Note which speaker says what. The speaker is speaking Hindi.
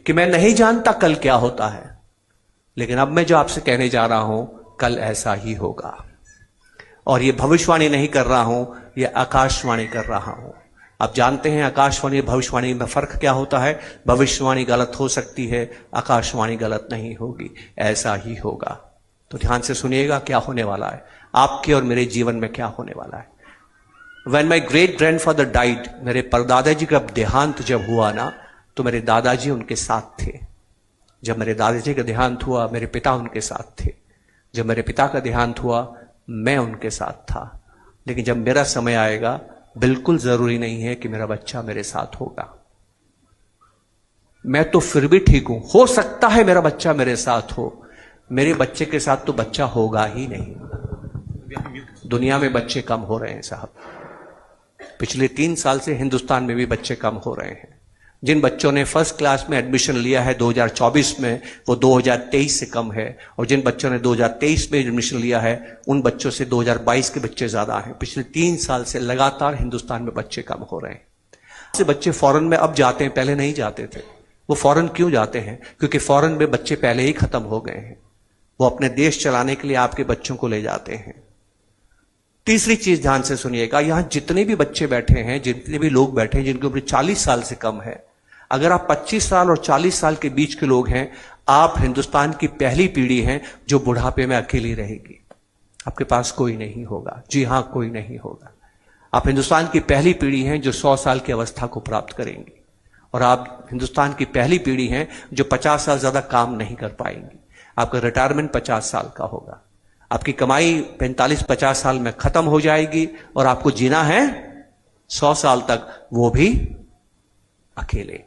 Speaker 1: कि मैं नहीं जानता कल क्या होता है, लेकिन अब मैं जो आपसे कहने जा रहा हूं कल ऐसा ही होगा। और ये भविष्यवाणी नहीं कर रहा हूं, ये आकाशवाणी कर रहा हूं। आप जानते हैं आकाशवाणी और भविष्यवाणी में फर्क क्या होता है। भविष्यवाणी गलत हो सकती है, आकाशवाणी गलत नहीं होगी, ऐसा ही होगा। तो ध्यान से सुनिएगा क्या होने वाला है, आपके और मेरे जीवन में क्या होने वाला है। When my great grandfather died, मेरे परदादाजी का देहांत जब हुआ ना, तो मेरे दादाजी उनके साथ थे। जब मेरे दादाजी का देहांत हुआ, मेरे पिता उनके साथ थे। जब मेरे पिता का देहांत हुआ, मैं उनके साथ था। लेकिन जब मेरा समय आएगा, बिल्कुल जरूरी नहीं है कि मेरा बच्चा मेरे साथ होगा। मैं तो फिर भी ठीक हूं, हो सकता है मेरा बच्चा मेरे साथ हो, मेरे बच्चे के साथ तो बच्चा होगा ही नहीं। दुनिया में बच्चे कम हो रहे हैं साहब। पिछले 3 साल से हिंदुस्तान में भी बच्चे कम हो रहे हैं। जिन बच्चों ने फर्स्ट क्लास में एडमिशन लिया है 2024 में, वो 2023 से कम है। और जिन बच्चों ने 2023 में एडमिशन लिया है, उन बच्चों से 2022 के बच्चे ज्यादा हैं। पिछले 3 साल से लगातार हिंदुस्तान में बच्चे कम हो रहे हैं। से बच्चे फॉरेन में अब जाते हैं, पहले नहीं जाते थे। वो फॉरेन क्यों जाते हैं? क्योंकि फॉरेन में बच्चे पहले ही खत्म हो गए हैं। वो अपने देश चलाने के लिए आपके बच्चों को ले जाते हैं। तीसरी चीज ध्यान से सुनिएगा, यहां जितने भी बच्चे बैठे हैं, जितने भी लोग बैठे हैं जिनकी उम्र 40 साल से कम है, अगर आप 25 साल और 40 साल के बीच के लोग हैं, आप हिंदुस्तान की पहली पीढ़ी हैं जो बुढ़ापे में अकेली रहेगी। आपके पास कोई नहीं होगा। जी हां, कोई नहीं होगा। आप हिंदुस्तान की पहली पीढ़ी हैं जो 100 साल की अवस्था को प्राप्त करेंगी। और आप हिंदुस्तान की पहली पीढ़ी हैं जो 50 साल ज्यादा काम नहीं कर पाएंगी। आपका रिटायरमेंट 50 साल का होगा। आपकी कमाई 45-50 साल में खत्म हो जाएगी और आपको जीना है 100 साल तक, वो भी अकेले।